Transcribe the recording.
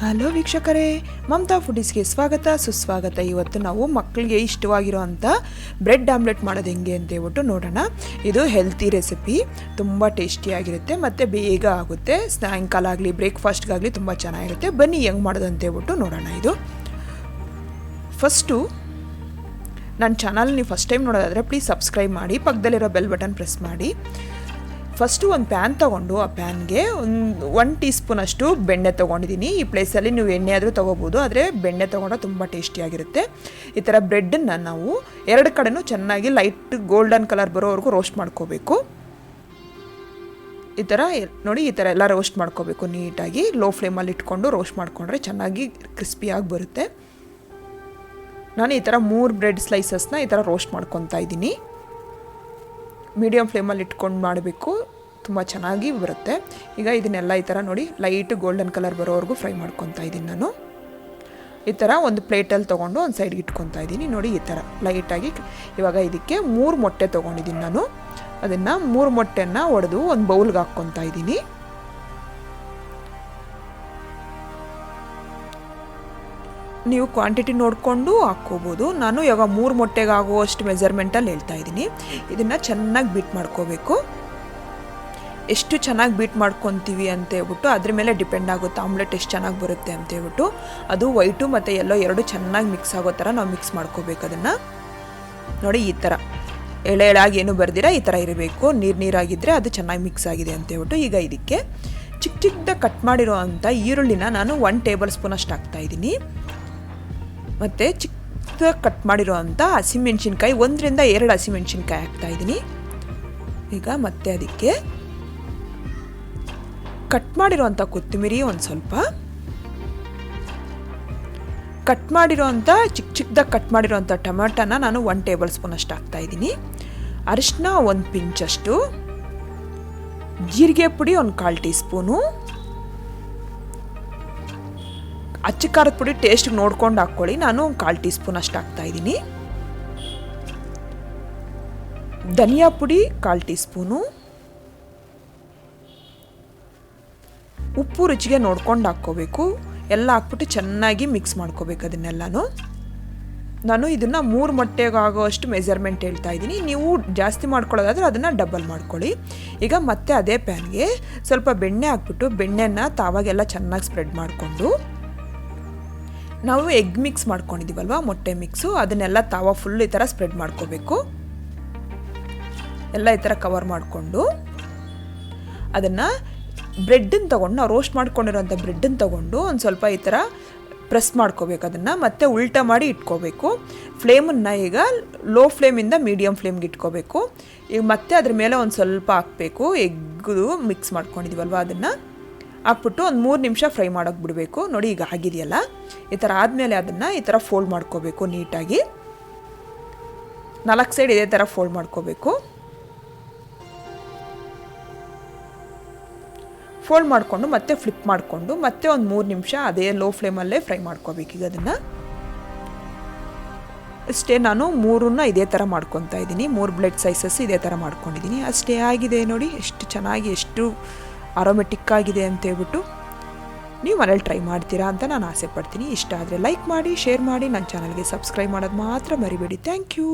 Hello ವೀಕ್ಷಕರೇ, ಮಮತಾ ಫುಡೀಸ್ಗೆ ಸ್ವಾಗತ ಸುಸ್ವಾಗತ. ಇವತ್ತು ನಾವು ಮಕ್ಕಳಿಗೆ ಇಷ್ಟವಾಗಿರುವಂಥ ಬ್ರೆಡ್ ಆಮ್ಲೆಟ್ ಮಾಡೋದು ಹೆಂಗೆ ಅಂತ ಹೇಳ್ಬಿಟ್ಟು ನೋಡೋಣ. ಇದು ಹೆಲ್ತಿ ರೆಸಿಪಿ, ತುಂಬ ಟೇಸ್ಟಿಯಾಗಿರುತ್ತೆ ಮತ್ತು ಬೇಗ ಆಗುತ್ತೆ. ಸಾಯಂಕಾಲ ಆಗಲಿ ಬ್ರೇಕ್ಫಾಸ್ಟ್ಗಾಗಲಿ ತುಂಬ ಚೆನ್ನಾಗಿರುತ್ತೆ. ಬನ್ನಿ ಹೆಂಗೆ ಮಾಡೋದು ಅಂತ ಹೇಳ್ಬಿಟ್ಟು ನೋಡೋಣ. ಇದು ಫಸ್ಟು ನನ್ನ ಚಾನಲ್ ನೀವು ಫಸ್ಟ್ ಟೈಮ್ ನೋಡೋದಾದರೆ ಪ್ಲೀಸ್ ಸಬ್ಸ್ಕ್ರೈಬ್ ಮಾಡಿ, ಪಕ್ಕದಲ್ಲಿರೋ ಬೆಲ್ ಬಟನ್ ಪ್ರೆಸ್ ಮಾಡಿ. ಫಸ್ಟು ಒಂದು ಪ್ಯಾನ್ ತೊಗೊಂಡು ಆ ಪ್ಯಾನ್ಗೆ ಒನ್ ಟೀ ಸ್ಪೂನಷ್ಟು ಬೆಣ್ಣೆ ತೊಗೊಂಡಿದ್ದೀನಿ. ಈ ಪ್ಲೇಸಲ್ಲಿ ನೀವು ಎಣ್ಣೆ ಆದರೂ ತೊಗೋಬೋದು, ಆದರೆ ಬೆಣ್ಣೆ ತೊಗೊಂಡ್ರೆ ತುಂಬ ಟೇಸ್ಟಿಯಾಗಿರುತ್ತೆ. ಈ ಥರ ಬ್ರೆಡ್ಡನ್ನು ನಾವು ಎರಡು ಕಡೆನೂ ಚೆನ್ನಾಗಿ ಲೈಟ್ ಗೋಲ್ಡನ್ ಕಲರ್ ಬರೋವರೆಗೂ ರೋಸ್ಟ್ ಮಾಡ್ಕೋಬೇಕು. ಈ ಥರ ನೋಡಿ, ಈ ಥರ ಎಲ್ಲ ರೋಸ್ಟ್ ಮಾಡ್ಕೋಬೇಕು ನೀಟಾಗಿ. ಲೋ ಫ್ಲೇಮಲ್ಲಿ ಇಟ್ಕೊಂಡು ರೋಸ್ಟ್ ಮಾಡಿಕೊಂಡ್ರೆ ಚೆನ್ನಾಗಿ ಕ್ರಿಸ್ಪಿಯಾಗಿ ಬರುತ್ತೆ. ನಾನು ಈ ಥರ 3 ಬ್ರೆಡ್ ಸ್ಲೈಸಸ್ನ ಈ ಥರ ರೋಸ್ಟ್ ಮಾಡ್ಕೊತಾ ಇದ್ದೀನಿ. ಮೀಡಿಯಮ್ ಫ್ಲೇಮಲ್ಲಿ ಇಟ್ಕೊಂಡು ಮಾಡಬೇಕು, ತುಂಬ ಚೆನ್ನಾಗಿ ಬರುತ್ತೆ. ಈಗ ಇದನ್ನೆಲ್ಲ ಈ ಥರ ನೋಡಿ ಲೈಟ್ ಗೋಲ್ಡನ್ ಕಲರ್ ಬರೋವರೆಗೂ ಫ್ರೈ ಮಾಡ್ಕೊತಾ ಇದ್ದೀನಿ. ನಾನು ಈ ಥರ ಒಂದು ಪ್ಲೇಟಲ್ಲಿ ತೊಗೊಂಡು ಒಂದು ಸೈಡ್ಗೆ ಇಟ್ಕೊತಾ ಇದ್ದೀನಿ. ನೋಡಿ ಈ ಥರ ಲೈಟಾಗಿ. ಇವಾಗ ಇದಕ್ಕೆ 3 ಮೊಟ್ಟೆ ತೊಗೊಂಡಿದ್ದೀನಿ ನಾನು. ಅದನ್ನು 3 ಮೊಟ್ಟೆನ ಒಡೆದು ಒಂದು ಬೌಲ್ಗೆ ಹಾಕ್ಕೊತಾ ಇದ್ದೀನಿ. ನೀವು ಕ್ವಾಂಟಿಟಿ ನೋಡಿಕೊಂಡು ಹಾಕ್ಕೋಬೋದು. ನಾನು ಇವಾಗ 3 ಮೊಟ್ಟೆಗೆ ಆಗುವಷ್ಟು ಮೆಜರ್ಮೆಂಟಲ್ಲಿ ಹೇಳ್ತಾ ಇದ್ದೀನಿ. ಇದನ್ನು ಚೆನ್ನಾಗಿ ಬೀಟ್ ಮಾಡ್ಕೋಬೇಕು. ಎಷ್ಟು ಚೆನ್ನಾಗಿ ಬೀಟ್ ಮಾಡ್ಕೊತೀವಿ ಅಂತ ಹೇಳ್ಬಿಟ್ಟು ಅದ್ರ ಮೇಲೆ ಡಿಪೆಂಡ್ ಆಗುತ್ತೆ ಆಮ್ಲೆಟ್ ಎಷ್ಟು ಚೆನ್ನಾಗಿ ಬರುತ್ತೆ ಅಂತ ಹೇಳ್ಬಿಟ್ಟು. ಅದು ವೈಟು ಮತ್ತು ಎಲ್ಲೋ ಎರಡು ಚೆನ್ನಾಗಿ ಮಿಕ್ಸ್ ಆಗೋ ಥರ ನಾವು ಮಿಕ್ಸ್ ಮಾಡ್ಕೋಬೇಕು. ಅದನ್ನು ನೋಡಿ ಈ ಥರ ಎಳೆ ಎಳಾಗಿ ಏನು ಬರ್ದಿರ ಈ ಥರ ಇರಬೇಕು. ನೀರಾಗಿದ್ದರೆ ಅದು ಚೆನ್ನಾಗಿ ಮಿಕ್ಸ್ ಆಗಿದೆ ಅಂತ ಹೇಳ್ಬಿಟ್ಟು. ಈಗ ಇದಕ್ಕೆ ಚಿಕ್ಕ ಚಿಕ್ಕದಾಗಿ ಕಟ್ ಮಾಡಿರೋ ಅಂಥ ಈರುಳ್ಳಿನ ನಾನು 1 ಟೇಬಲ್ ಸ್ಪೂನ್ ಅಷ್ಟು ಹಾಕ್ತಾಯಿದ್ದೀನಿ. ಮತ್ತು ಚಿಕ್ಕದಾಗಿ ಕಟ್ ಮಾಡಿರೋ ಅಂಥ ಹಸಿಮೆಣ್ಸಿನ್ಕಾಯಿ 1 ರಿಂದ 2 ಹಸಿಮೆಣ್ಸಿನ್ಕಾಯಿ ಹಾಕ್ತಾಯಿದ್ದೀನಿ. ಈಗ ಮತ್ತೆ ಅದಕ್ಕೆ ಕಟ್ ಮಾಡಿರೋ ಅಂಥ ಕೊತ್ತಂಬರಿ, ಒಂದು ಸ್ವಲ್ಪ ಕಟ್ ಮಾಡಿರೋ ಅಂಥ ಚಿಕ್ಕದಾಗಿ ಕಟ್ ಮಾಡಿರೋ ಅಂಥ ಟೊಮೆಟೊನ ನಾನು 1 ಟೇಬಲ್ ಸ್ಪೂನ್ ಅಷ್ಟು ಹಾಕ್ತಾಯಿದ್ದೀನಿ. ಅರಿಶಿನ 1 ಪಿಂಚಷ್ಟು, ಜೀರಿಗೆ ಪುಡಿ 1/4 ಟೀ ಸ್ಪೂನು, ಅಚ್ಚ ಖಾರದ ಪುಡಿ ಟೇಸ್ಟ್ಗೆ ನೋಡ್ಕೊಂಡು ಹಾಕ್ಕೊಳ್ಳಿ. ನಾನು 1/4 ಟೀ ಸ್ಪೂನ್ ಅಷ್ಟು ಹಾಕ್ತಾಯಿದ್ದೀನಿ. ಧನಿಯಾ ಪುಡಿ 1/4 ಟೀ ಸ್ಪೂನು, ಉಪ್ಪು ರುಚಿಗೆ ನೋಡ್ಕೊಂಡು ಹಾಕ್ಕೋಬೇಕು. ಎಲ್ಲ ಹಾಕ್ಬಿಟ್ಟು ಚೆನ್ನಾಗಿ ಮಿಕ್ಸ್ ಮಾಡ್ಕೋಬೇಕು ಅದನ್ನೆಲ್ಲನೂ. ನಾನು ಇದನ್ನು 3 ಮೊಟ್ಟೆಗೆ ಆಗೋಷ್ಟು ಮೆಜರ್ಮೆಂಟ್ ಹೇಳ್ತಾ ಇದ್ದೀನಿ. ನೀವು ಜಾಸ್ತಿ ಮಾಡ್ಕೊಳ್ಳೋದಾದರೆ ಅದನ್ನು ಡಬಲ್ ಮಾಡ್ಕೊಳ್ಳಿ. ಈಗ ಮತ್ತೆ ಅದೇ ಪ್ಯಾನ್ಗೆ ಸ್ವಲ್ಪ ಬೆಣ್ಣೆ ಹಾಕ್ಬಿಟ್ಟು ಬೆಣ್ಣೆನ ತಾವಾಗೆಲ್ಲ ಚೆನ್ನಾಗಿ ಸ್ಪ್ರೆಡ್ ಮಾಡಿಕೊಂಡು ನಾವು ಎಗ್ ಮಿಕ್ಸ್ ಮಾಡ್ಕೊಂಡಿದ್ದೀವಲ್ವ, ಮೊಟ್ಟೆ ಮಿಕ್ಸು, ಅದನ್ನೆಲ್ಲ ತಾವ ಫುಲ್ ಈ ಥರ ಸ್ಪ್ರೆಡ್ ಮಾಡ್ಕೋಬೇಕು. ಎಲ್ಲ ಈ ಥರ ಕವರ್ ಮಾಡಿಕೊಂಡು ಅದನ್ನು ಬ್ರೆಡ್ಡನ್ನು ತೊಗೊಂಡು, ನಾವು ರೋಸ್ಟ್ ಮಾಡ್ಕೊಂಡಿರೋಂಥ ಬ್ರೆಡ್ಡನ್ನು ತೊಗೊಂಡು ಒಂದು ಸ್ವಲ್ಪ ಈ ಥರ ಪ್ರೆಸ್ ಮಾಡ್ಕೋಬೇಕು. ಅದನ್ನು ಮತ್ತೆ ಉಲ್ಟಾ ಮಾಡಿ ಇಟ್ಕೋಬೇಕು. ಫ್ಲೇಮನ್ನು ಈಗ ಲೋ ಫ್ಲೇಮಿಂದ ಮೀಡಿಯಮ್ ಫ್ಲೇಮ್ಗೆ ಇಟ್ಕೋಬೇಕು. ಈಗ ಮತ್ತೆ ಅದ್ರ ಮೇಲೆ ಒಂದು ಸ್ವಲ್ಪ ಹಾಕಬೇಕು. ಎಗ್ಗು ಮಿಕ್ಸ್ ಮಾಡ್ಕೊಂಡಿದ್ದೀವಲ್ವ ಅದನ್ನು ಹಾಕ್ಬಿಟ್ಟು ಒಂದು 3 ನಿಮಿಷ ಫ್ರೈ ಮಾಡೋಕೆ ಬಿಡಬೇಕು. ನೋಡಿ ಈಗ ಆಗಿದೆಯಲ್ಲ, ಈ ಥರ ಆದಮೇಲೆ ಅದನ್ನು ಈ ಥರ ಫೋಲ್ಡ್ ಮಾಡ್ಕೋಬೇಕು ನೀಟಾಗಿ. 4 ಸೈಡ್ ಇದೇ ಥರ ಫೋಲ್ಡ್ ಮಾಡ್ಕೋಬೇಕು. ಫೋಲ್ಡ್ ಮಾಡಿಕೊಂಡು ಮತ್ತೆ ಫ್ಲಿಪ್ ಮಾಡಿಕೊಂಡು ಮತ್ತೆ ಒಂದು 3 ನಿಮಿಷ ಅದೇ ಲೋ ಫ್ಲೇಮಲ್ಲೇ ಫ್ರೈ ಮಾಡ್ಕೋಬೇಕು. ಈಗ ಅದನ್ನು ಅಷ್ಟೇ. ನಾನು 3 ಇದೇ ಥರ ಮಾಡ್ಕೊತಾ ಇದ್ದೀನಿ. 3 ಬ್ರೆಡ್ ಸೈಸಸ್ ಇದೇ ಥರ ಮಾಡ್ಕೊಂಡಿದ್ದೀನಿ. ಅಷ್ಟೇ ಆಗಿದೆ ನೋಡಿ, ಎಷ್ಟು ಚೆನ್ನಾಗಿ ಎಷ್ಟು ಅರೋಮೆಟಿಕ್ ಆಗಿದೆ ಅಂತ ಹೇಳ್ಬಿಟ್ಟು. ನೀವು ಮನೇಲಿ ಟ್ರೈ ಮಾಡ್ತೀರಾ ಅಂತ ನಾನು ಆಸೆ ಪಡ್ತೀನಿ. ಇಷ್ಟ ಆದರೆ ಲೈಕ್ ಮಾಡಿ, ಶೇರ್ ಮಾಡಿ, ನನ್ನ ಚಾನಲ್ಗೆ ಸಬ್ಸ್ಕ್ರೈಬ್ ಮಾಡೋದು ಮಾತ್ರ ಮರಿಬೇಡಿ. Thank you.